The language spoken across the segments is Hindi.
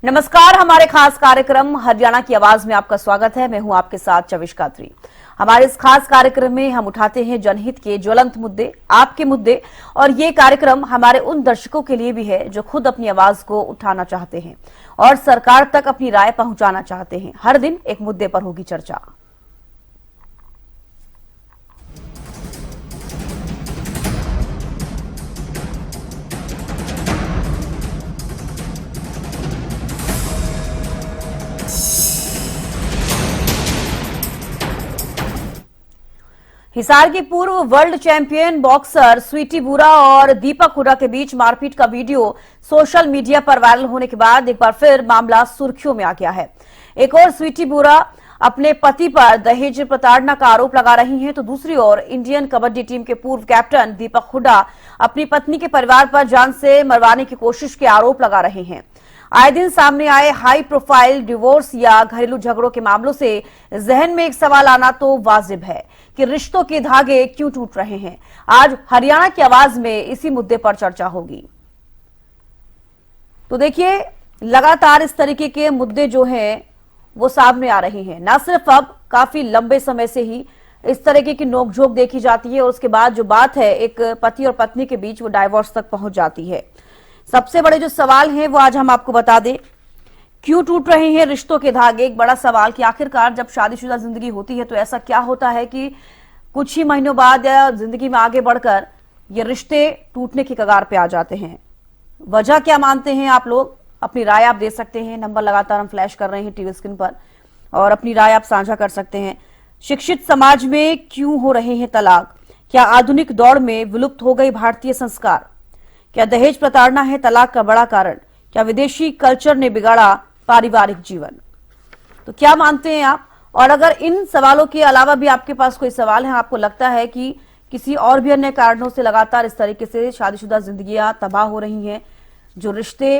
नमस्कार, हमारे खास कार्यक्रम हरियाणा की आवाज में आपका स्वागत है। मैं हूं आपके साथ चविश कात्री। हमारे इस खास कार्यक्रम में हम उठाते हैं जनहित के ज्वलंत मुद्दे, आपके मुद्दे, और ये कार्यक्रम हमारे उन दर्शकों के लिए भी है जो खुद अपनी आवाज को उठाना चाहते हैं और सरकार तक अपनी राय पहुंचाना चाहते हैं। हर दिन एक मुद्दे पर होगी चर्चा। हिसार की पूर्व वर्ल्ड चैंपियन बॉक्सर स्वीटी बुरा और दीपक हुडा के बीच मारपीट का वीडियो सोशल मीडिया पर वायरल होने के बाद एक बार फिर मामला सुर्खियों में आ गया है। एक और स्वीटी बुरा अपने पति पर दहेज प्रताड़ना का आरोप लगा रही हैं, तो दूसरी ओर इंडियन कबड्डी टीम के पूर्व कैप्टन दीपक हुडा अपनी पत्नी के परिवार पर जान से मरवाने की कोशिश के आरोप लगा रहे हैं। आए दिन सामने आए हाई प्रोफाइल डिवोर्स या घरेलू झगड़ों के मामलों से जहन में एक सवाल आना तो वाजिब है कि रिश्तों के धागे क्यों टूट रहे हैं। आज हरियाणा की आवाज में इसी मुद्दे पर चर्चा होगी। तो देखिए, लगातार इस तरीके के मुद्दे जो हैं वो सामने आ रहे हैं। न सिर्फ अब, काफी लंबे समय से ही इस तरीके की नोकझोंक देखी जाती है और उसके बाद जो बात है एक पति और पत्नी के बीच, वो डाइवोर्स तक पहुंच जाती है। सबसे बड़े जो सवाल हैं वो आज हम आपको बता दें, क्यों टूट रहे हैं रिश्तों के धागे। एक बड़ा सवाल कि आखिरकार जब शादीशुदा जिंदगी होती है तो ऐसा क्या होता है कि कुछ ही महीनों बाद या जिंदगी में आगे बढ़कर ये रिश्ते टूटने की कगार पे आ जाते हैं। वजह क्या मानते हैं आप लोग? अपनी राय आप दे सकते हैं। नंबर लगातार हम फ्लैश कर रहे हैं टीवी स्क्रीन पर और अपनी राय आप साझा कर सकते हैं। शिक्षित समाज में क्यों हो रहे हैं तलाक? क्या आधुनिक दौर में विलुप्त हो गई भारतीय संस्कार? क्या दहेज प्रताड़ना है तलाक का बड़ा कारण? क्या विदेशी कल्चर ने बिगाड़ा पारिवारिक जीवन? तो क्या मानते हैं आप? और अगर इन सवालों के अलावा भी आपके पास कोई सवाल है, आपको लगता है कि किसी और भी अन्य कारणों से लगातार इस तरीके से शादीशुदा जिंदगियां तबाह हो रही हैं, जो रिश्ते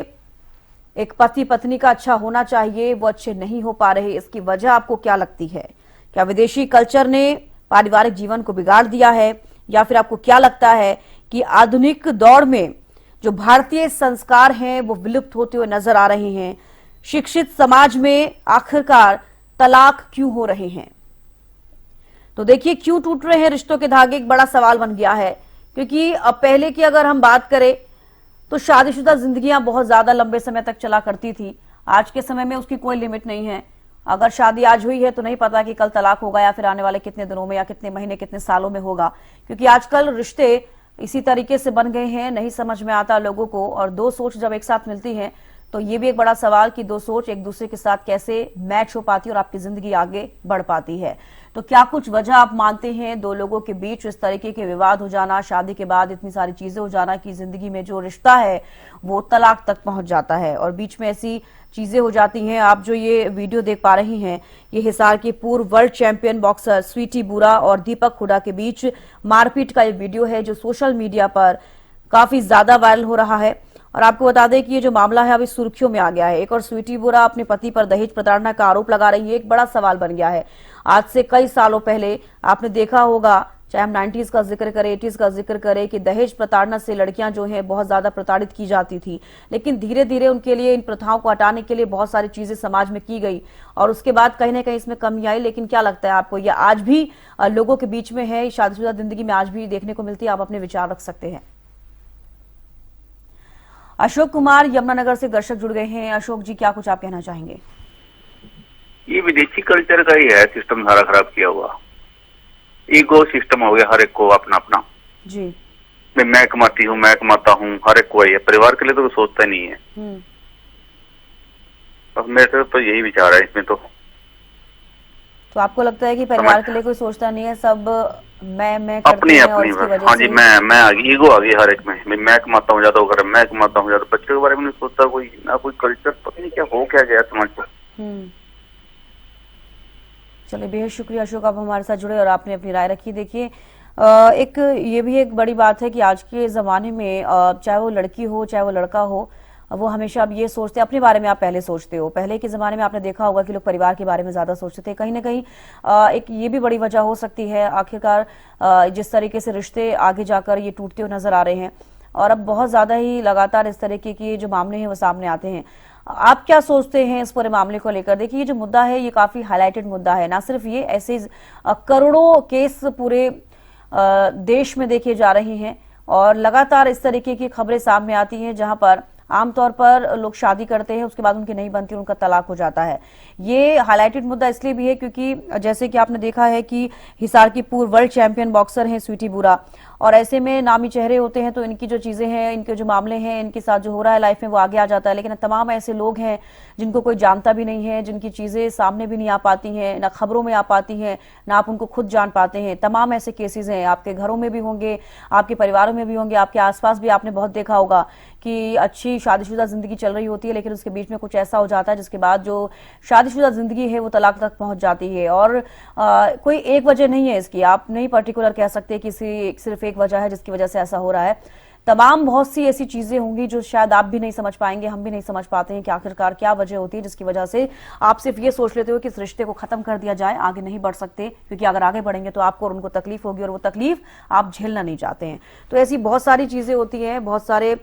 एक पति पत्नी का अच्छा होना चाहिए वो अच्छे नहीं हो पा रहे, इसकी वजह आपको क्या लगती है? क्या विदेशी कल्चर ने पारिवारिक जीवन को बिगाड़ दिया है, या फिर आपको क्या लगता है कि आधुनिक दौर में जो भारतीय संस्कार हैं वो विलुप्त होते हुए नजर आ रहे हैं? शिक्षित समाज में आखिरकार तलाक क्यों हो रहे हैं? तो देखिए, क्यों टूट रहे हैं रिश्तों के धागे, एक बड़ा सवाल बन गया है। क्योंकि अब पहले की अगर हम बात करें तो शादीशुदा जिंदगियां बहुत ज्यादा लंबे समय तक चला करती थी। आज के समय में उसकी कोई लिमिट नहीं है। अगर शादी आज हुई है तो नहीं पता कि कल तलाक होगा या फिर आने वाले कितने दिनों में या कितने महीने कितने सालों में होगा। क्योंकि आजकल रिश्ते इसी तरीके से बन गए हैं, नहीं समझ में आता लोगों को। और दो सोच जब एक साथ मिलती हैं तो ये भी एक बड़ा सवाल कि दो सोच एक दूसरे के साथ कैसे मैच हो पाती है और आपकी जिंदगी आगे बढ़ पाती है। तो क्या कुछ वजह आप मानते हैं दो लोगों के बीच इस तरीके के विवाद हो जाना, शादी के बाद इतनी सारी चीजें हो जाना कि जिंदगी में जो रिश्ता है वो तलाक तक पहुंच जाता है और बीच में ऐसी चीजें हो जाती हैं? आप जो ये वीडियो देख पा रही हैं, ये हिसार के पूर्व वर्ल्ड चैंपियन बॉक्सर स्वीटी बुरा और दीपक हुडा के बीच मारपीट का ये वीडियो है जो सोशल मीडिया पर काफी ज्यादा वायरल हो रहा है। और आपको बता दें कि ये जो मामला है अभी सुर्खियों में आ गया है। एक और स्वीटी बुरा अपने पति पर दहेज प्रताड़ना का आरोप लगा रही है। एक बड़ा सवाल बन गया है। आज से कई सालों पहले आपने देखा होगा, चाहे हम 90s का जिक्र करें, 80s का जिक्र करें, कि दहेज प्रताड़ना से लड़कियां जो हैं बहुत ज्यादा प्रताड़ित की जाती थी। लेकिन धीरे धीरे उनके लिए इन प्रथाओं को हटाने के लिए बहुत सारी चीजें समाज में की गई और उसके बाद कहीं ना कहीं इसमें कमी आई। लेकिन क्या लगता है आपको, ये आज भी लोगों के बीच में है, शादीशुदा जिंदगी में आज भी देखने को मिलती है? आप अपने विचार रख सकते हैं। अशोक कुमार यमुनानगर से दर्शक जुड़ गए हैं। अशोक जी, क्या कुछ आप कहना चाहेंगे? ये विदेशी कल्चर का ही है सिस्टम सारा खराब किया हुआ। ईगो सिस्टम हो गया, हर एक को अपना अपना जी। मैं कमाती हूँ, मैं कमाता हूँ, हर एक को है। परिवार के लिए तो कोई सोचता नहीं है। अब मेरे तो यही विचार है इसमें। तो आपको लगता है कि परिवार के लिए कोई सोचता नहीं है, सब मैं करते अपनी हैं अपनी और इसकी वजह हाँ जी, से मैं आ गई, ईगो आ गई हर एक में। मैं कमाता हूँ ज्यादा, वो मैं कमाता हूँ ज्यादा। बच्चों के बारे में नहीं सोचता कोई, ना कोई कल्चर, पता नहीं क्या हो क्या गया समाज को। चलिए, बेहद शुक्रिया अशोक, आप हमारे साथ जुड़े और आपने अपनी राय रखी। देखिए, एक ये भी एक बड़ी बात है कि आज के ज़माने में चाहे वो लड़की हो चाहे वो लड़का हो, वो हमेशा अब ये सोचते हैं, अपने बारे में आप पहले सोचते हो। पहले के ज़माने में आपने देखा होगा कि लोग परिवार के बारे में ज़्यादा सोचते थे। कहीं ना कहीं एक ये भी बड़ी वजह हो सकती है, आखिरकार जिस तरीके से रिश्ते आगे जाकर ये टूटते हुए नजर आ रहे हैं और अब बहुत ज़्यादा ही लगातार इस तरीके के जो मामले हैं वो सामने आते हैं। आप क्या सोचते हैं इस पूरे मामले को लेकर? देखिए, ये जो मुद्दा है ये काफी हाईलाइटेड मुद्दा है। ना सिर्फ ये, ऐसे करोड़ों केस पूरे देश में देखे जा रहे हैं और लगातार इस तरीके की खबरें सामने आती हैं जहां पर आमतौर पर लोग शादी करते हैं, उसके बाद उनकी नहीं बनती, उनका तलाक हो जाता है। ये हाईलाइटेड मुद्दा इसलिए भी है क्योंकि जैसे कि आपने देखा है कि हिसार की पूर्व वर्ल्ड चैंपियन बॉक्सर हैं स्वीटी बुरा, और ऐसे में नामी चेहरे होते हैं तो इनकी जो चीजें हैं, इनके जो मामले हैं, इनके साथ जो हो रहा है लाइफ में वो आगे आ जाता है। लेकिन तमाम ऐसे लोग हैं जिनको कोई जानता भी नहीं है, जिनकी चीजें सामने भी नहीं आ पाती हैं, ना खबरों में आ पाती हैं, ना आप उनको खुद जान पाते हैं। तमाम ऐसे केसेस हैं, आपके घरों में भी होंगे, आपके परिवारों में भी होंगे, आपके आसपास भी आपने बहुत देखा होगा कि अच्छी शादीशुदा जिंदगी चल रही होती है लेकिन उसके बीच में कुछ ऐसा हो जाता है जिसके बाद जो शादीशुदा जिंदगी है वो तलाक तक पहुंच जाती है। और कोई एक वजह नहीं है इसकी, आप नहीं पर्टिकुलर कह सकते कि सिर्फ एक वजह है जिसकी वजह से ऐसा हो रहा है। तमाम बहुत सी ऐसी चीजें होंगी जो शायद आप भी नहीं समझ पाएंगे, हम भी नहीं समझ पाते हैं कि आखिरकार क्या वजह होती है जिसकी वजह से आप सिर्फ ये सोच लेते हो कि इस रिश्ते को खत्म कर दिया जाए, आगे नहीं बढ़ सकते, क्योंकि अगर आगे बढ़ेंगे तो आपको और उनको तकलीफ होगी और वो तकलीफ आप झेलना नहीं चाहते हैं। तो ऐसी बहुत सारी चीजें होती हैं, बहुत सारे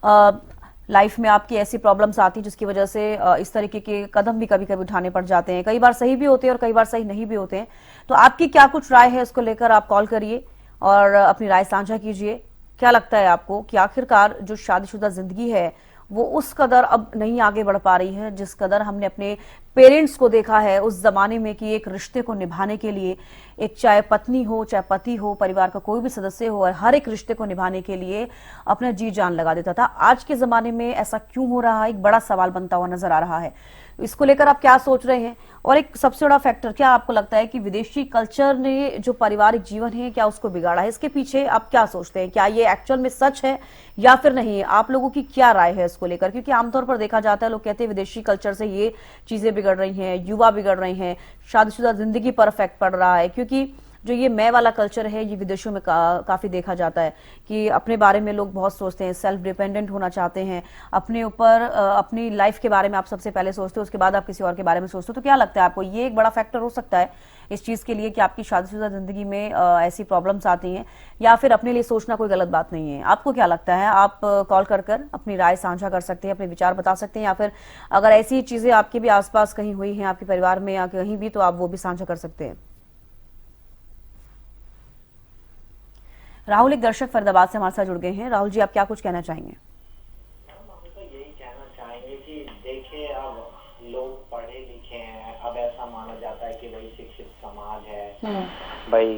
लाइफ में आपकी ऐसी प्रॉब्लम्स आती है जिसकी वजह से इस तरीके के कदम भी कभी कभी उठाने पड़ जाते हैं। कई बार सही भी होते हैं और कई बार सही नहीं भी होते हैं। तो आपकी क्या कुछ राय है इसको लेकर? आप कॉल करिए और अपनी राय साझा कीजिए। क्या लगता है आपको कि आखिरकार जो शादीशुदा जिंदगी है वो उस कदर अब नहीं आगे बढ़ पा रही है जिस कदर हमने अपने पेरेंट्स को देखा है उस जमाने में कि एक रिश्ते को निभाने के लिए, एक चाहे पत्नी हो चाहे पति हो, परिवार का कोई भी सदस्य हो, और हर एक रिश्ते को निभाने के लिए अपना जी जान लगा देता था। आज के जमाने में ऐसा क्यों हो रहा है, एक बड़ा सवाल बनता हुआ नजर आ रहा है। इसको लेकर आप क्या सोच रहे हैं? और एक सबसे बड़ा फैक्टर क्या आपको लगता है कि विदेशी कल्चर ने जो पारिवारिक जीवन है क्या उसको बिगाड़ा है? इसके पीछे आप क्या सोचते हैं? क्या ये एक्चुअल में सच है या फिर नहीं? आप लोगों की क्या राय है इसको लेकर? क्योंकि आमतौर पर देखा जाता है, लोग कहते हैं विदेशी कल्चर से ये चीजें बिगड़ रही हैं, युवा बिगड़ रहे हैं, शादीशुदा जिंदगी पर इफेक्ट पड़ रहा है। क्योंकि जो ये मैं वाला कल्चर है ये विदेशों में काफी देखा जाता है कि अपने बारे में लोग बहुत सोचते हैं, सेल्फ डिपेंडेंट होना चाहते हैं, अपने ऊपर अपनी लाइफ के बारे में आप सबसे पहले सोचते हो, उसके बाद आप किसी और के बारे में सोचते हो। तो क्या लगता है आपको ये एक बड़ा फैक्टर हो सकता है इस चीज के लिए कि आपकी शादीशुदा जिंदगी में ऐसी प्रॉब्लम्स आती हैं, या फिर अपने लिए सोचना कोई गलत बात नहीं है? आपको क्या लगता है? आप कॉल कर अपनी राय साझा कर सकते हैं, अपने विचार बता सकते हैं, या फिर अगर ऐसी चीजें आपके भी आसपास कहीं हुई हैं, आपके परिवार में या कहीं भी, तो आप वो भी साझा कर सकते हैं। राहुल एक दर्शक फरीदाबाद से हमारे साथ जुड़ गए हैं। राहुल जी, आप क्या कुछ कहना चाहेंगे? हम तो यही कहना चाहेंगे कि देखिए, अब लोग पढ़े लिखे हैं, अब ऐसा माना जाता है कि भाई शिक्षित समाज है, भाई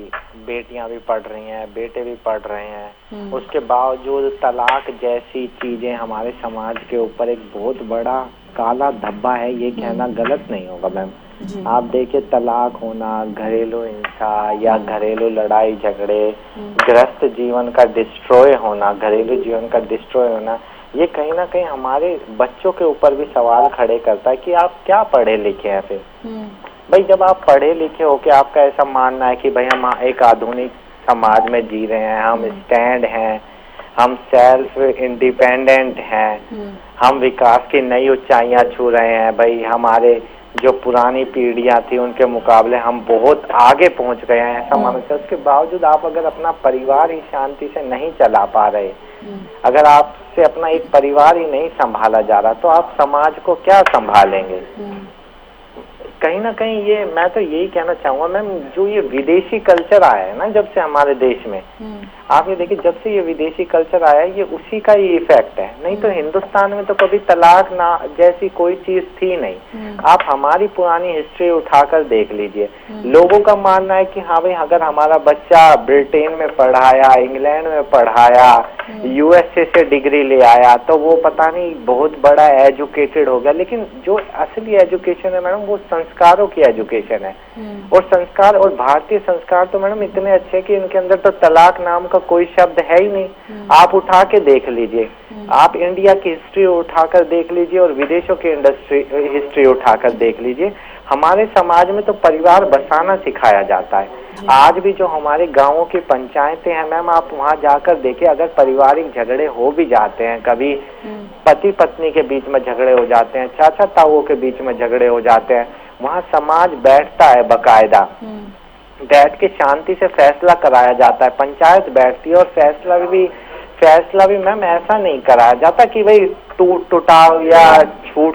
बेटियां भी पढ़ रही हैं, बेटे भी पढ़ रहे हैं, उसके बावजूद तलाक जैसी चीजें हमारे समाज के ऊपर एक बहुत बड़ा काला धब्बा है। ये कहना गलत नहीं होगा मैम। आप देखिए, तलाक होना, घरेलू हिंसा या घरेलू लड़ाई झगड़े, ग्रस्त जीवन का डिस्ट्रॉय होना, घरेलू जीवन का डिस्ट्रॉय होना, ये कहीं ना कहीं हमारे बच्चों के ऊपर भी सवाल खड़े करता है कि आप क्या पढ़े लिखे हैं फिर। भाई जब आप पढ़े लिखे हो कि आपका ऐसा मानना है कि भाई हम एक आधुनिक समाज में जी रहे हैं, हम स्टैंड हैं, हम सेल्फ इंडिपेंडेंट हैं, हम विकास की नई ऊंचाइयां छू रहे हैं, भाई हमारे जो पुरानी पीढ़ियां थी उनके मुकाबले हम बहुत आगे पहुंच गए हैं, ऐसा मानते हैं। उसके बावजूद आप अगर अपना परिवार ही शांति से नहीं चला पा रहे, अगर आपसे अपना एक परिवार ही नहीं संभाला जा रहा, तो आप समाज को क्या संभालेंगे? कहीं ना कहीं ये, मैं तो यही कहना चाहूंगा मैम, जो ये विदेशी कल्चर आया है ना जब से हमारे देश में, आप ये देखिए, जब से ये विदेशी कल्चर आया है ये उसी का ही इफेक्ट है। नहीं तो हिंदुस्तान में तो कभी तलाक ना जैसी कोई चीज थी नहीं। आप हमारी पुरानी हिस्ट्री उठाकर देख लीजिए, लोगों का मानना है कि हाँ भाई अगर हमारा बच्चा ब्रिटेन में पढ़ाया, इंग्लैंड में पढ़ाया, यूएसए से डिग्री ले आया तो वो पता नहीं बहुत बड़ा एजुकेटेड हो गया। लेकिन जो असली एजुकेशन है मैडम वो संस्कारों की एजुकेशन है। और संस्कार, और भारतीय संस्कार तो मैडम इतने अच्छे कि इनके अंदर तो तलाक नाम का कोई शब्द है ही नहीं। आप उठा के देख लीजिए, आप इंडिया की हिस्ट्री उठाकर देख लीजिए और विदेशों की हिस्ट्री उठाकर देख लीजिए, हमारे समाज में तो परिवार बसाना सिखाया जाता है। आज भी जो हमारे गांवों की पंचायतें हैं मैम, आप वहां जाकर देखिए, अगर पारिवारिक झगड़े हो भी जाते हैं, कभी पति पत्नी के बीच में झगड़े हो जाते हैं, चाचा ताऊओं के बीच में झगड़े हो जाते हैं, वहाँ समाज बैठता है, बकायदा बैठ के शांति से फैसला कराया जाता है, पंचायत बैठती है और फैसला भी मैम ऐसा नहीं कराया जाता कि भाई टूटाव या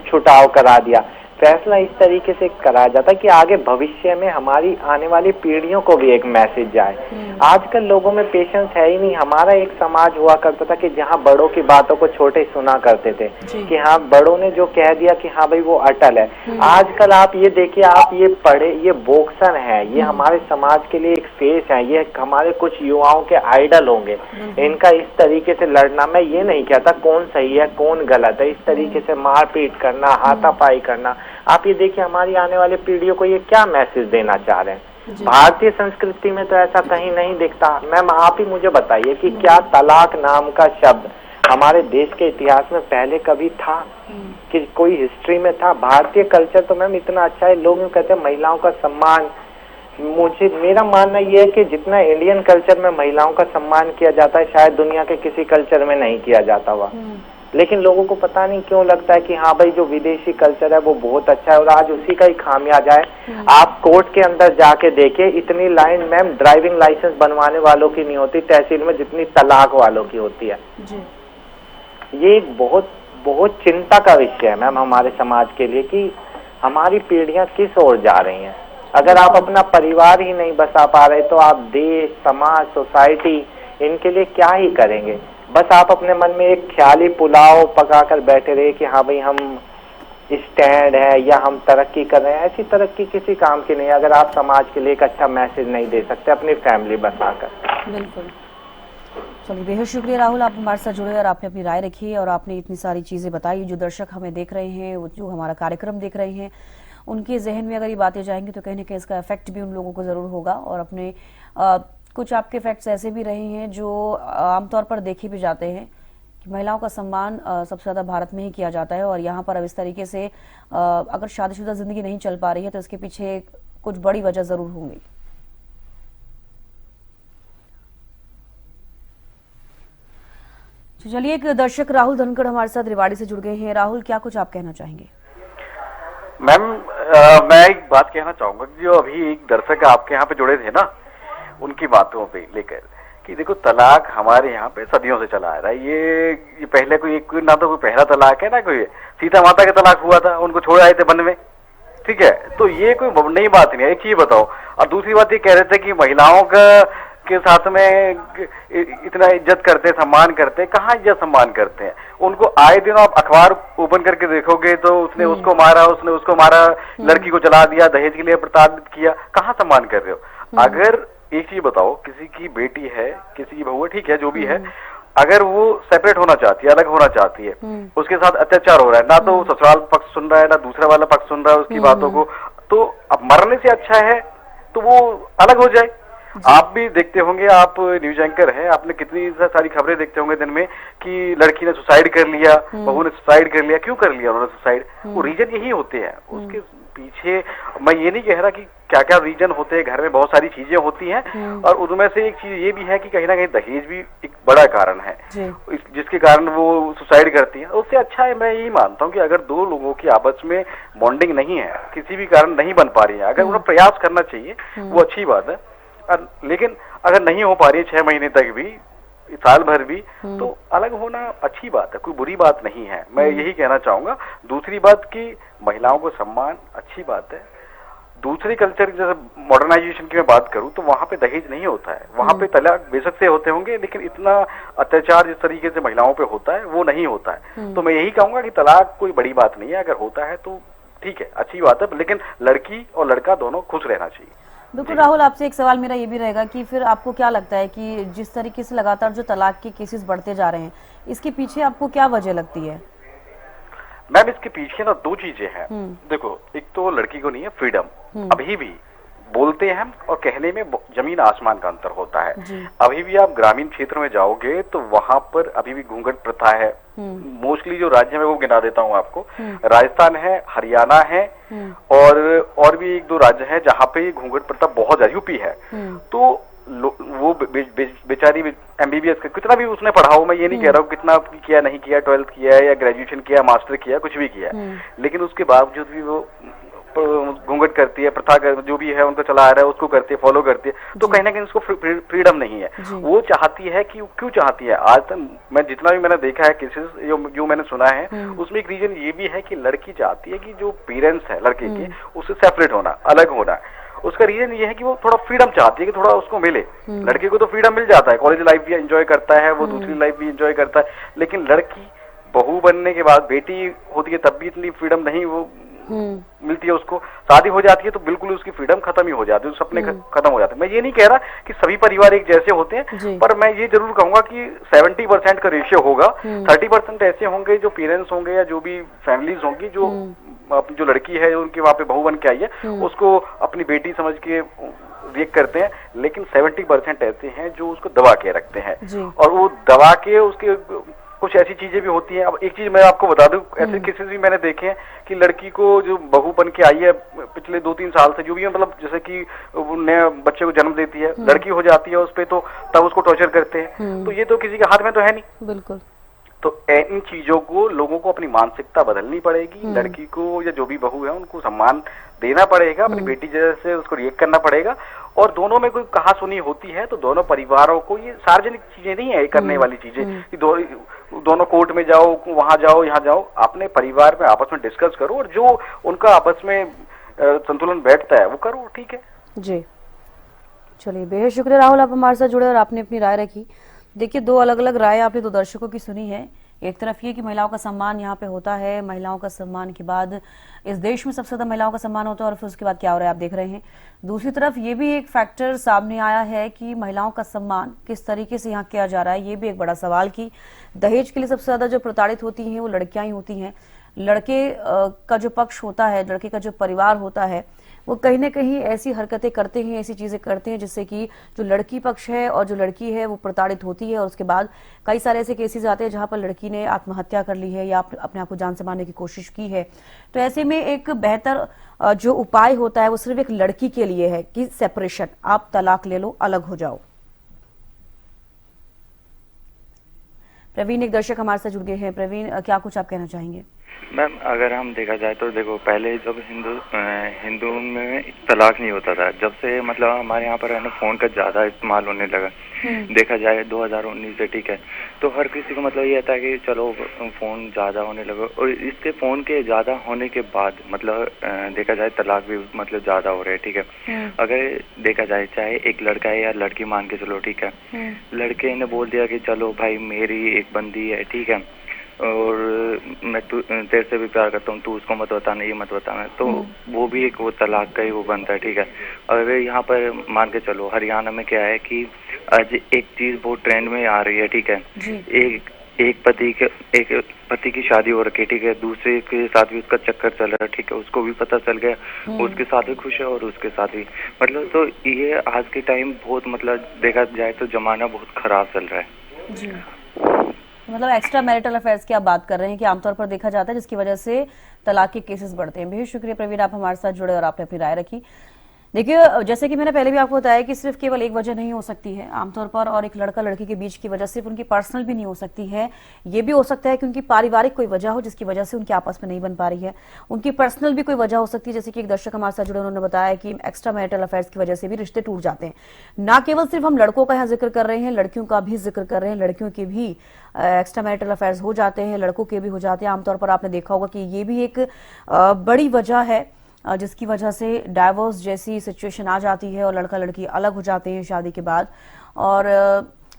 छुटाव करा दिया। फैसला इस तरीके से कराया जाता है कि आगे भविष्य में हमारी आने वाली पीढ़ियों को भी एक मैसेज जाए। आजकल लोगों में पेशेंस है ही नहीं। हमारा एक समाज हुआ करता था कि जहाँ बड़ों की बातों को छोटे सुना करते थे कि हाँ बड़ों ने जो कह दिया कि हाँ भाई वो अटल है। आजकल आप ये देखिए, आप ये पढ़े, ये बोक्सन है, ये हमारे समाज के लिए एक फेस है, ये हमारे कुछ युवाओं के आइडल होंगे। इनका इस तरीके से लड़ना, मैं ये नहीं कहता कौन सही है कौन गलत है, इस तरीके से मारपीट करना, हाथापाई करना, आप ये देखिए हमारी आने वाली पीढ़ियों को ये क्या मैसेज देना चाह रहे हैं। भारतीय संस्कृति में तो ऐसा कहीं नहीं दिखता। मैम आप ही मुझे बताइए कि क्या तलाक नाम का शब्द हमारे देश के इतिहास में पहले कभी था कि कोई हिस्ट्री में था? भारतीय कल्चर तो मैम इतना अच्छा है, लोग यूँ कहते हैं महिलाओं का सम्मान। मेरा मानना यह है कि जितना इंडियन कल्चर में महिलाओं का सम्मान किया जाता है शायद दुनिया के किसी कल्चर में नहीं किया जाता हुआ। लेकिन लोगों को पता नहीं क्यों लगता है कि हाँ भाई जो विदेशी कल्चर है वो बहुत अच्छा है और आज उसी का ही खामियाजा है। आप कोर्ट के अंदर जाके देखिए, इतनी लाइन मैम ड्राइविंग लाइसेंस बनवाने वालों की नहीं होती तहसील में जितनी तलाक वालों की होती है। ये एक बहुत बहुत चिंता का विषय है मैम हमारे समाज के लिए कि हमारी पीढ़ियां किस ओर जा रही हैं। अगर आप अपना परिवार ही नहीं बसा पा रहे तो आप देश, समाज, सोसाइटी इनके लिए क्या ही करेंगे। बस आप अपने मन में एक ख्याली पुलाव पकाकर बैठे रहे कि हाँ भाई हम स्टैंड है या हम तरक्की कर रहे हैं। ऐसी तरक्की किसी काम की नहीं अगर आप समाज के लिए एक अच्छा मैसेज नहीं दे सकते अपनी फैमिली बसाकर। बिल्कुल। चलिए बेहद शुक्रिया राहुल, आप हमारे साथ जुड़े और आपने अपनी राय रखी और आपने इतनी सारी चीजें बताई। जो दर्शक हमें देख रहे हैं, जो हमारा कार्यक्रम देख रहे हैं, उनके जहन में अगर ये बातें जाएंगी तो कहीं ना कहीं इसका इफेक्ट भी उन लोगों को जरूर होगा। और अपने कुछ आपके फैक्ट्स ऐसे भी रहे हैं जो आमतौर पर देखे भी जाते हैं कि महिलाओं का सम्मान सबसे ज्यादा भारत में ही किया जाता है। और यहाँ पर अब इस तरीके से अगर शादीशुदा जिंदगी नहीं चल पा रही है तो इसके पीछे कुछ बड़ी वजह जरूर होंगी। चलिए, एक दर्शक राहुल धनखड़ हमारे साथ रेवाड़ी से जुड़ गए हैं। राहुल, क्या कुछ आप कहना चाहेंगे? मैम मैं एक बात कहना चाहूंगा कि जो अभी एक दर्शक आपके यहाँ पे जुड़े थे ना, उनकी बातों पे लेकर कि देखो तलाक हमारे यहाँ पे सदियों से चला आ रहा है। ये पहले कोई ना तो कोई पहला तलाक है ना कोई सीता माता का तलाक हुआ था, उनको छोड़ आए थे वन में, ठीक है। तो ये कोई नई बात नहीं है। एक चीज बताओ, और दूसरी बात ये कह रहे थे कि महिलाओं के साथ में इतना इज्जत करते, सम्मान करते, कहाँ इज्जत सम्मान करते हैं उनको। आए दिन आप अखबार ओपन करके देखोगे तो उसने उसको मारा, उसने उसको मारा, लड़की को जला दिया, दहेज के लिए प्रताड़ित किया, कहाँ सम्मान कर रहे हो? अगर एक चीज बताओ, किसी की बेटी है, किसी की बहू है, ठीक है, जो भी है, अगर वो सेपरेट होना चाहती है, अलग होना चाहती है, उसके साथ अत्याचार हो रहा है, ना तो ससुराल पक्ष सुन रहा है ना दूसरा वाला पक्ष सुन रहा है उसकी बातों को, तो अब मरने से अच्छा है तो वो अलग हो जाए। आप भी देखते होंगे, आप न्यूज एंकर हैं, आपने कितनी सारी खबरें देखते होंगे दिन में कि लड़की ने सुसाइड कर लिया, बहू ने सुसाइड कर लिया। क्यों कर लिया उन्होंने सुसाइड? वो रीजन यही होते हैं। उसके पीछे मैं ये नहीं कह रहा कि क्या क्या रीजन होते हैं, घर में बहुत सारी चीजें होती हैं और उनमें से एक चीज ये भी है कि कहीं ना कहीं दहेज भी एक बड़ा कारण है जिसके कारण वो सुसाइड करती है। उससे अच्छा है, मैं यही मानता हूँ कि अगर दो लोगों की आपस में बॉन्डिंग नहीं है, किसी भी कारण नहीं बन पा रही है, अगर उन्हें प्रयास करना चाहिए, वो अच्छी बात है। लेकिन अगर नहीं हो पा रही है 6 महीने तक भी, साल भर भी, तो अलग होना अच्छी बात है, कोई बुरी बात नहीं है। मैं यही कहना चाहूंगा। दूसरी बात कि महिलाओं को सम्मान अच्छी बात है। दूसरे कल्चर जैसे मॉडर्नाइजेशन की मैं बात करूं तो वहां पे दहेज नहीं होता है, वहां पे तलाक बेशक से होते होंगे, लेकिन इतना अत्याचार जिस तरीके से महिलाओं पे होता है वो नहीं होता है। तो मैं यही कहूंगा कि तलाक कोई बड़ी बात नहीं है, अगर होता है तो ठीक है, अच्छी बात है, लेकिन लड़की और लड़का दोनों खुश रहना चाहिए। बिल्कुल राहुल, आपसे एक सवाल मेरा ये भी रहेगा कि फिर आपको क्या लगता है कि जिस तरीके से लगातार जो तलाक के केसेस बढ़ते जा रहे हैं, इसके पीछे आपको क्या वजह लगती है? मैम इसके पीछे ना दो चीजें हैं। देखो, एक तो लड़की को नहीं है फ्रीडम, अभी भी बोलते हैं हम और कहने में जमीन आसमान का अंतर होता है। अभी भी आप ग्रामीण क्षेत्र में जाओगे तो वहां पर अभी भी घूंघट प्रथा है। मोस्टली जो राज्य में वो गिना देता हूँ आपको, राजस्थान है, हरियाणा है और भी 1-2 राज्य हैं जहाँ पे घूंघट प्रथा बहुत ज्यादा, यूपी है। तो वो बेचारी MBBS कितना भी उसने पढ़ा हो, मैं ये नहीं कह रहा हूँ कितना किया नहीं किया, 12th किया या ग्रेजुएशन किया, मास्टर किया, कुछ भी किया, लेकिन उसके बावजूद भी वो घूंघट करती है, प्रथा जो भी है उनको चला रहा है उसको करती है, फॉलो करती है, तो कहीं ना कहीं उसको फ्रीडम नहीं है। वो चाहती है कि क्यों चाहती है, आज तक मैं जितना भी मैंने देखा है केसेस जो मैंने सुना है, उसमें एक रीजन ये भी है कि लड़की चाहती है कि जो पेरेंट्स है लड़के के उससे सेपरेट होना, अलग होना। उसका रीजन ये है कि वो थोड़ा फ्रीडम चाहती है कि थोड़ा उसको मिले। लड़के को तो फ्रीडम मिल जाता है, कॉलेज लाइफ भी एंजॉय करता है, वो दूसरी लाइफ भी एंजॉय करता है, लेकिन लड़की बहू बनने के बाद, बेटी होती है तब भी इतनी फ्रीडम नहीं वो मिलती है उसको। शादी हो जाती है तो बिल्कुल उसकी फ्रीडम खत्म ही हो जाती है, सपने खत्म हो जाते हैं। मैं ये नहीं कह रहा कि सभी परिवार एक जैसे होते हैं, पर मैं ये जरूर कहूंगा कि 70% का रेशियो होगा, 30% ऐसे होंगे जो पेरेंट्स होंगे या जो भी फैमिलीज होंगी जो लड़की है उनके वहां पे बहू बन के आई है उसको अपनी बेटी समझ के रिएक्ट करते हैं, लेकिन 70% ऐसे हैं जो उसको दबा के रखते हैं, और वो दबा के उसके कुछ ऐसी चीजें भी होती हैं। अब एक चीज मैं आपको बता दूं, ऐसे केसेस भी मैंने देखे हैं कि लड़की को जो बहू बन के आई है पिछले 2-3 साल से, जो भी मतलब जैसे कि नए बच्चे को जन्म देती है, लड़की हो जाती है उस पे, तो तब उसको टॉर्चर करते हैं। तो ये तो किसी के हाथ में तो है नहीं। बिल्कुल। तो इन चीजों को लोगों को अपनी मानसिकता बदलनी पड़ेगी। लड़की को या जो भी बहू है उनको सम्मान देना पड़ेगा, अपनी बेटी जैसे उसको रिएक्ट करना पड़ेगा। और दोनों में कोई कहा सुनी होती है तो दोनों परिवारों को, ये सार्वजनिक चीजें नहीं है करने वाली चीजें कि दोनों कोर्ट में जाओ, वहां जाओ, यहाँ जाओ, अपने परिवार में आपस में डिस्कस करो और जो उनका आपस में संतुलन बैठता है वो करो, ठीक है जी। चलिए, बेहद शुक्रिया राहुल, आप हमारे साथ जुड़े और आपने अपनी राय रखी। देखिए, दो अलग अलग राय आपने दो दर्शकों की सुनी है। एक तरफ ये कि महिलाओं का सम्मान यहाँ पे होता है, महिलाओं का सम्मान के बाद इस देश में सबसे ज्यादा महिलाओं का सम्मान होता है, और फिर उसके बाद क्या हो रहा है आप देख रहे हैं। दूसरी तरफ ये भी एक फैक्टर सामने आया है कि महिलाओं का सम्मान किस तरीके से यहाँ किया जा रहा है। ये भी एक बड़ा सवाल कि दहेज के लिए सबसे ज्यादा जो प्रताड़ित होती हैं वो लड़कियां ही होती हैं। लड़के का जो पक्ष होता है, लड़के का जो परिवार होता है, वो कहीं ना कहीं ऐसी हरकतें करते हैं, ऐसी चीजें करते हैं जिससे कि जो लड़की पक्ष है और जो लड़की है वो प्रताड़ित होती है। और उसके बाद कई सारे ऐसे केसेस आते हैं जहां पर लड़की ने आत्महत्या कर ली है या अपने आप को जान से मारने की कोशिश की है। तो ऐसे में एक बेहतर जो उपाय होता है वो सिर्फ एक लड़की के लिए है कि सेपरेशन, आप तलाक ले लो, अलग हो जाओ। प्रवीण एक दर्शक हमारे साथ जुड़ गए हैं। प्रवीण, क्या कुछ आप कहना चाहेंगे? मैम, अगर हम देखा जाए तो देखो, पहले जब हिंदू में तलाक नहीं होता था, जब से मतलब हमारे यहाँ पर है ना फोन का ज्यादा इस्तेमाल होने लगा, देखा जाए 2019 से, ठीक है, तो हर किसी को मतलब ये था कि चलो फोन ज्यादा होने लगा, और इसके फोन के ज्यादा होने के बाद मतलब देखा जाए तलाक भी मतलब ज्यादा हो रहे हैं, ठीक है। अगर देखा जाए चाहे एक लड़का है या लड़की मान के चलो, ठीक है, लड़के ने बोल दिया कि चलो भाई मेरी एक बंदी है, ठीक है, और मैं तेरे से भी प्यार करता हूँ, तू उसको मत बताना, ये मत बताना, तो वो भी एक वो तलाक का ही वो बनता है, ठीक है। अगर यहाँ पर मान के चलो हरियाणा में क्या है कि आज एक चीज बहुत ट्रेंड में आ रही है, ठीक है, एक पति की शादी हो रखी है, ठीक है, दूसरे के साथ भी उसका चक्कर चल रहा है, ठीक है, उसको भी पता चल गया, उसके साथ भी खुश है और उसके साथ भी मतलब, तो ये आज के टाइम बहुत मतलब देखा जाए तो जमाना बहुत खराब चल रहा है जी। मतलब एक्स्ट्रा मैरिटल अफेयर्स की आप बात कर रहे हैं कि आमतौर पर देखा जाता है, जिसकी वजह से तलाक के केसेस बढ़ते हैं। बहुत शुक्रिया प्रवीण, आप हमारे साथ जुड़े और आपने अपनी राय रखी। देखिए, जैसे कि मैंने पहले भी आपको बताया कि सिर्फ केवल एक वजह नहीं हो सकती है आमतौर पर, और एक लड़का लड़की के बीच की वजह सिर्फ उनकी पर्सनल भी नहीं हो सकती है, ये भी हो सकता है कि उनकी पारिवारिक कोई वजह हो जिसकी वजह से उनकी आपस में नहीं बन पा रही है। उनकी पर्सनल भी कोई वजह हो सकती है, जैसे कि एक दर्शक हमारे साथ जुड़े, उन्होंने बताया कि एक्स्ट्रा मैरिटल अफेयर्स की वजह से भी रिश्ते टूट जाते हैं। ना केवल सिर्फ हम लड़कों का यहाँ जिक्र कर रहे हैं, लड़कियों का भी जिक्र कर रहे हैं, लड़कियों के भी एक्स्ट्रा मैरिटल अफेयर्स हो जाते हैं, लड़कों के भी हो जाते हैं। आमतौर पर आपने देखा होगा कि ये भी एक बड़ी वजह है जिसकी वजह से डाइवोर्स जैसी सिचुएशन आ जाती है और लड़का लड़की अलग हो जाते हैं शादी के बाद। और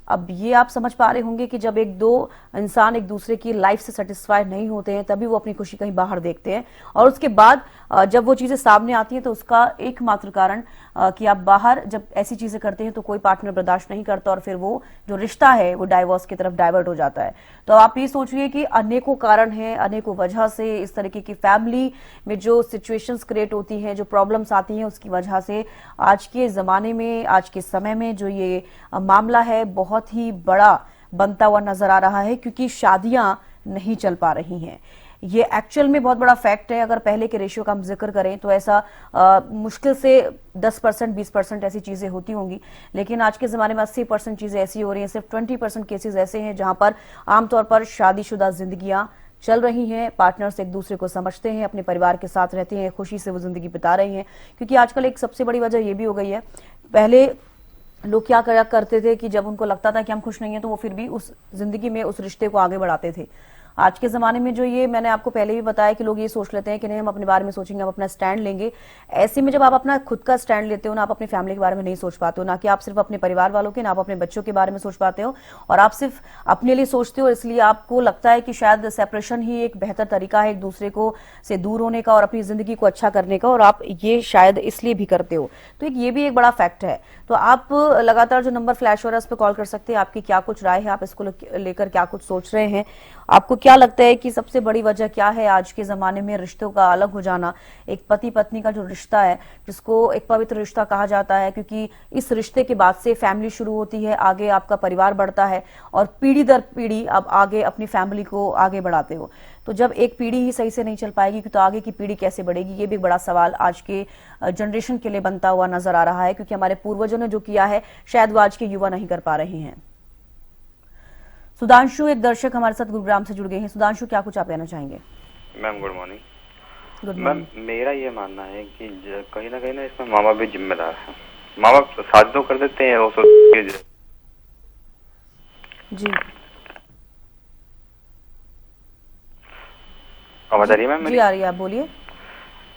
अब ये आप समझ पा रहे होंगे कि जब एक दो इंसान एक दूसरे की लाइफ से सेटिस्फाइड नहीं होते हैं तभी वो अपनी खुशी कहीं बाहर देखते हैं, और उसके बाद जब वो चीजें सामने आती हैं तो उसका एकमात्र कारण कि आप बाहर जब ऐसी चीजें करते हैं तो कोई पार्टनर बर्दाश्त नहीं करता और फिर वो जो रिश्ता है वो डाइवोर्स की तरफ डाइवर्ट हो जाता है। तो आप ये सोचिए कि अनेकों कारण हैं, अनेकों वजह से इस तरीके की फैमिली में जो सिचुएशंस क्रिएट होती हैं, जो प्रॉब्लम्स आती हैं, उसकी वजह से आज के जमाने में, आज के समय में जो ये मामला है बहुत ही बड़ा बनता हुआ नजर आ रहा है, क्योंकि शादियां नहीं चल पा रही हैं। ये एक्चुअल में बहुत बड़ा फैक्ट है। अगर पहले के रेशियो का हम जिक्र करें तो ऐसा मुश्किल से 10% 20% ऐसी चीजें होती होंगी, लेकिन आज के जमाने में 80% चीजें ऐसी हो रही हैं। सिर्फ 20% केसेस ऐसे हैं जहां पर आमतौर पर शादीशुदा जिंदगियां चल रही हैं, पार्टनर्स एक दूसरे को समझते हैं, अपने परिवार के साथ रहते हैं, खुशी से वो जिंदगी बिता रही हैं। क्योंकि आजकल एक सबसे बड़ी वजह ये भी हो गई है, पहले लोग क्या करा करते थे कि जब उनको लगता था कि हम खुश नहीं हैं तो वो फिर भी उस जिंदगी में उस रिश्ते को आगे बढ़ाते थे। आज के ज़माने में जो ये मैंने आपको पहले भी बताया कि लोग ये सोच लेते हैं कि नहीं हम अपने बारे में सोचेंगे, हम अपना स्टैंड लेंगे। ऐसे में जब आप अपना खुद का स्टैंड लेते हो ना, आप अपनी फैमिली के बारे में नहीं सोच पाते हो, ना कि आप सिर्फ अपने परिवार वालों के, ना आप अपने बच्चों के बारे में सोच पाते हो, और आप सिर्फ अपने लिए सोचते हो। इसलिए आपको लगता है कि शायद सेपरेशन ही एक बेहतर तरीका है एक दूसरे को से दूर होने का और अपनी ज़िंदगी को अच्छा करने का, और आप ये शायद इसलिए भी करते हो। तो ये भी एक बड़ा फैक्ट है। तो आप लगातार जो नंबर फ्लैश हो रहा है उस पर कॉल कर सकते हैं। आपकी क्या कुछ राय है, आप इसको लेकर क्या कुछ सोच रहे हैं, आपको क्या लगता है कि सबसे बड़ी वजह क्या है आज के ज़माने में रिश्तों का अलग हो जाना? एक पति पत्नी का जो रिश्ता है, जिसको एक पवित्र रिश्ता कहा जाता है, क्योंकि इस रिश्ते के बाद से फैमिली शुरू होती है, आगे आपका परिवार बढ़ता है और पीढ़ी दर पीढ़ी आप आगे अपनी फैमिली को आगे बढ़ाते हो। तो जब एक पीढ़ी ही सही से नहीं चल पाएगी तो आगे की पीढ़ी कैसे बढ़ेगी? ये भी एक बड़ा सवाल आज के जनरेशन के लिए बनता हुआ नजर आ रहा है, क्योंकि हमारे पूर्वजों ने जो किया है शायद वो आज के युवा नहीं कर पा रहे हैं। सुधांशु एक दर्शक हमारे साथ गुरुग्राम से जुड़ गए हैं। सुधांशु, क्या कुछ आप कहना चाहेंगे? Ma'am good morning. Good ma'am morning. मेरा ये मानना है कि कहीं ना इसमें माँ बाप भी जिम्मेदार है। माँ बाप शादी तो कर देते हैं, वो सोचते हैं जी आवाज आ रही है मैम जी मेरी? आ रही है, आप बोलिए।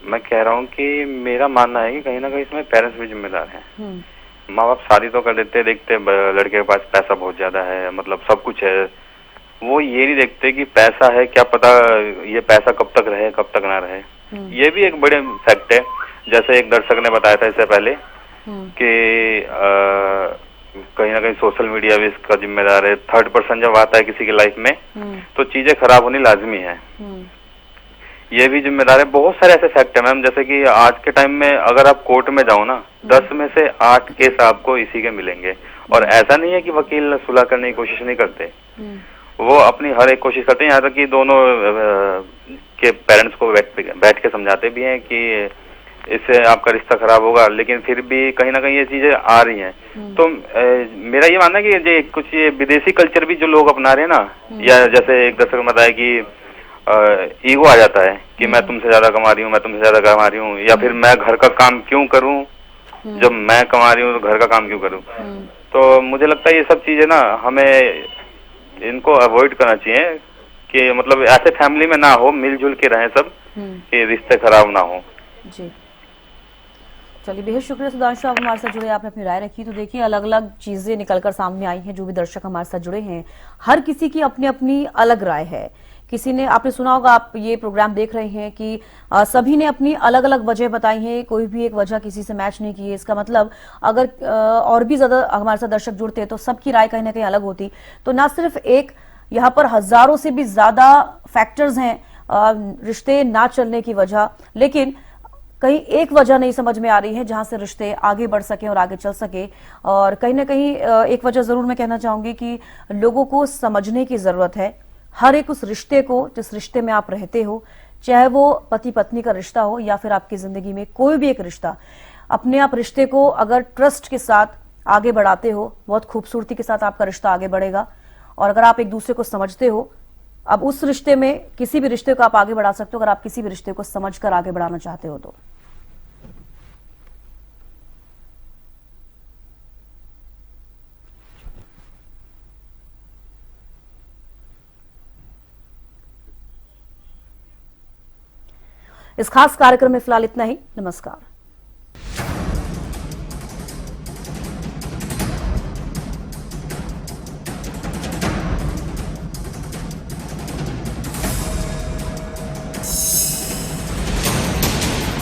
मैं कह रहा हूँ कि मेरा मानना है कि कहीं ना कहीं इसमें पेरेंट्स भी जिम्मेदार हैं। माँ बाप शादी तो कर देते, देखते लड़के के पास पैसा बहुत ज्यादा है, मतलब सब कुछ है, वो ये नहीं देखते कि पैसा है, क्या पता ये पैसा कब तक रहे कब तक ना रहे। ये भी एक बड़े फैक्ट है। जैसे एक दर्शक ने बताया था इससे पहले कि कहीं ना कहीं सोशल मीडिया भी इसका जिम्मेदार है। थर्ड पर्सन जब आता है किसी की लाइफ में तो चीजें खराब होनी लाजमी है, ये भी जिम्मेदार है। बहुत सारे ऐसे फैक्ट है मैम, जैसे कि आज के टाइम में अगर आप कोर्ट में जाओ ना, 10 में से 8 केस आपको इसी के मिलेंगे। और ऐसा नहीं है कि वकील सुलह करने की कोशिश नहीं करते, वो अपनी हर एक कोशिश करते हैं। यहाँ तक कि दोनों के पेरेंट्स को बैठ के समझाते भी हैं कि इससे आपका रिश्ता खराब होगा, लेकिन फिर भी कहीं ना कहीं ये चीजें आ रही हैं। तो मेरा ये मानना है कि ये कुछ ये विदेशी कल्चर भी जो लोग अपना रहे हैं ना, या जैसे एक दर्शक ने बताया कि ईगो आ जाता है कि मैं तुमसे ज्यादा कमा रही हूँ, मैं तुमसे ज्यादा कमा रही हूँ, या फिर मैं घर का काम क्यों करूँ, जब मैं कमा रही हूँ तो घर का काम क्यों करूँ। तो मुझे लगता है ये सब चीजें ना हमें इनको अवॉइड करना चाहिए कि मतलब ऐसे फैमिली में ना हो, मिलजुल के रहें सब, कि रिश्ते खराब ना हो। जी चलिए, बेहद शुक्रिया सुधांशु, आप हमारे साथ जुड़े, आपने अपनी राय रखी। तो देखिए अलग अलग चीजें निकलकर सामने आई हैं। जो भी दर्शक हमारे साथ जुड़े हैं, हर किसी की अपनी अपनी अलग राय है। किसी ने, आपने सुना होगा, आप ये प्रोग्राम देख रहे हैं कि सभी ने अपनी अलग अलग वजह बताई है, कोई भी एक वजह किसी से मैच नहीं की है। इसका मतलब अगर और भी ज्यादा हमारे साथ दर्शक जुड़ते तो सबकी राय कहीं ना कहीं अलग होती। तो ना सिर्फ एक, यहाँ पर हजारों से भी ज्यादा फैक्टर्स हैं रिश्ते ना चलने की वजह, लेकिन कहीं एक वजह नहीं समझ में आ रही है जहां से रिश्ते आगे बढ़ सके और आगे चल सके। और कहीं ना कहीं एक वजह जरूर मैं कहना चाहूंगी कि लोगों को समझने की जरूरत है। हर एक उस रिश्ते को, जिस रिश्ते में आप रहते हो, चाहे वो पति पत्नी का रिश्ता हो या फिर आपकी जिंदगी में कोई भी एक रिश्ता, अपने आप रिश्ते को अगर ट्रस्ट के साथ आगे बढ़ाते हो, बहुत खूबसूरती के साथ आपका रिश्ता आगे बढ़ेगा। और अगर आप एक दूसरे को समझते हो, अब उस रिश्ते में किसी भी रिश्ते को आप आगे बढ़ा सकते हो अगर आप किसी भी रिश्ते को समझकर आगे बढ़ाना चाहते हो तो। इस खास कार्यक्रम में फिलहाल इतना ही। नमस्कार।